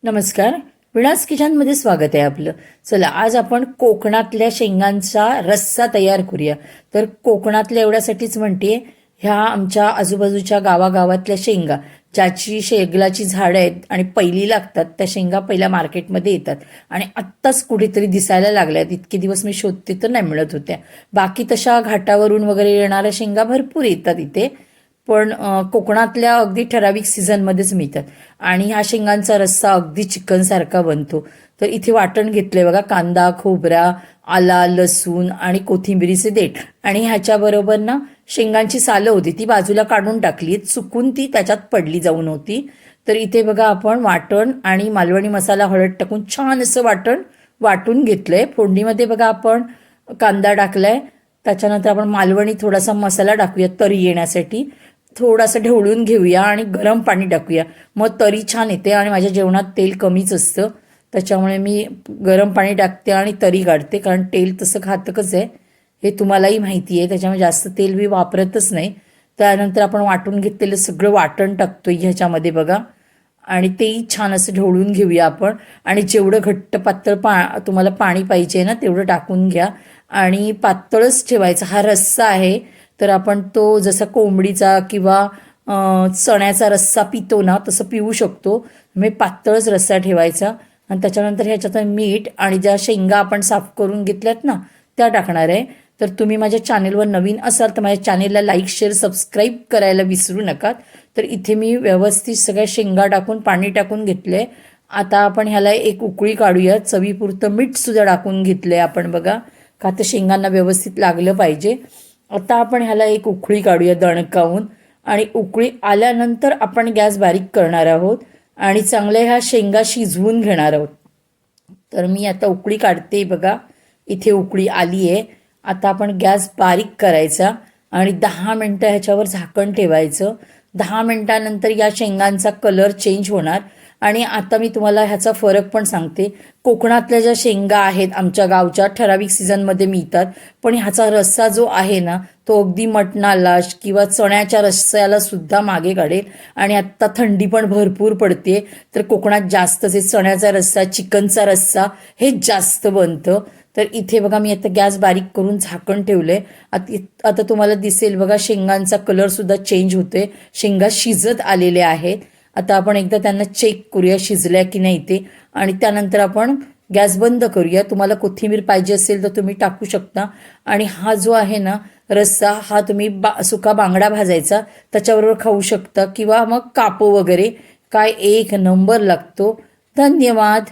नमस्कार. विणास किचनमध्ये स्वागत आहे आपलं. चला, आज आपण कोकणातल्या शेंगांचा रस्सा तयार करूया. तर कोकणातल्या एवढ्यासाठीच म्हणते, ह्या आमच्या आजूबाजूच्या गावागावातल्या शेंगा, ज्याची शेगलाची झाडं आहेत आणि पहिली लागतात, त्या शेंगा पहिल्या मार्केटमध्ये येतात आणि आत्ताच कुठेतरी दिसायला लागल्यात. इतके दिवस मी शोधते तर नाही मिळत होत्या. बाकी तशा घाटावरून वगैरे येणाऱ्या शेंगा भरपूर येतात इथे, पण कोकणातल्या अगदी ठराविक सीझनमध्येच मिळतात आणि ह्या शेंगांचा रस्सा अगदी चिकनसारखा बनतो. तर इथे वाटण घेतलंय बघा, कांदा, खोबरा, आला, लसूण आणि कोथिंबिरीचे देठ, आणि ह्याच्याबरोबर ना शेंगांची सालं होती ती बाजूला काढून टाकली, चुकून ती त्याच्यात पडली जाऊन होती. तर इथे बघा आपण वाटण आणि मालवणी मसाला, हळद टाकून छान असं वाटण वाटून घेतलंय. फोडणीमध्ये बघा आपण कांदा टाकलाय, त्याच्यानंतर आपण मालवणी थोडासा मसाला टाकूया तरी येण्यासाठी, थोडासा ढवळून घेऊया आणि गरम पाणी टाकूया, मग तरी छान येते. आणि माझ्या जेवणात तेल कमीच असतं, त्याच्यामुळे मी गरम पाणी टाकते आणि तरी काढते, कारण तेल तसं घातकच आहे, हे तुम्हालाही माहिती आहे. त्याच्यामुळे जास्त तेल मी वापरतच नाही. त्यानंतर आपण वाटून घेतलेलं सगळं वाटण टाकतोय ह्याच्यामध्ये बघा, आणि तेही छान असं ढवळून घेऊया आपण. आणि जेवढं घट्ट पातळ तुम्हाला पाणी पाहिजे ना तेवढं टाकून घ्या, आणि पातळच ठेवायचा. हा रस्सा आहे, तर आपण तो जसा कोंबडीचा किंवा चण्याचा रस्सा पितो ना तसं पिऊ शकतो. मी पातळच रस्सा ठेवायचा. आणि त्याच्यानंतर ह्याच्यात मीठ आणि ज्या शेंगा आपण साफ करून घेतल्यात ना त्या टाकणार आहे. तर तुम्ही माझ्या चॅनेलवर नवीन असाल तर माझ्या चॅनेलला लाईक, शेअर, सबस्क्राईब करायला विसरू नका. तर इथे मी व्यवस्थित सगळ्या शेंगा टाकून पाणी टाकून घेतलंय. आता आपण ह्याला एक उकळी काढूया. चवीपुरतं मीठसुद्धा टाकून घेतलंय आपण बघा, का तर शेंगांना व्यवस्थित लागलं पाहिजे. आता आपण ह्याला एक उकळी काढूया दणकावून, आणि उकळी आल्यानंतर आपण गॅस बारीक करणार आहोत आणि चांगल्या ह्या शेंगा शिजवून घेणार आहोत. तर मी आता उकळी काढते बघा, इथे उकळी आली आहे. आता आपण गॅस बारीक करायचा आणि 10 मिनटं ह्याच्यावर झाकण ठेवायचं. 10 मिनटानंतर या शेंगांचा कलर चेंज होणार. आणि आता मी तुम्हाला ह्याचा फरक पण सांगते. कोकणातल्या ज्या शेंगा आहेत आमच्या गावच्या ठराविक सीझनमध्ये मिळतात, पण ह्याचा रस्सा जो आहे ना तो अगदी मटणाला किंवा चण्याच्या रस्स्याला सुद्धा मागे काढेल. आणि आत्ता थंडी पण भरपूर पडते, तर कोकणात जास्त जे चण्याचा रस्सा, चिकनचा रस्सा हे जास्त बनतं. तर इथे बघा मी आता गॅस बारीक करून झाकण ठेवलंय. आता तुम्हाला दिसेल बघा, शेंगांचा कलरसुद्धा चेंज होतोय, शेंगा शिजत आलेल्या आहेत. आता आपण एकदा त्यांना चेक करूया शिजल्या की नाही ते, आणि त्यानंतर आपण गॅस बंद करूया. तुम्हाला कोथिंबीर पाहिजे असेल तर तुम्ही टाकू शकता. आणि हा जो आहे ना रस्सा, हा तुम्ही सुका बांगडा भाजायचा त्याच्याबरोबर खाऊ शकता, किंवा मग कापो वगैरे, काय एक नंबर लागतो. धन्यवाद.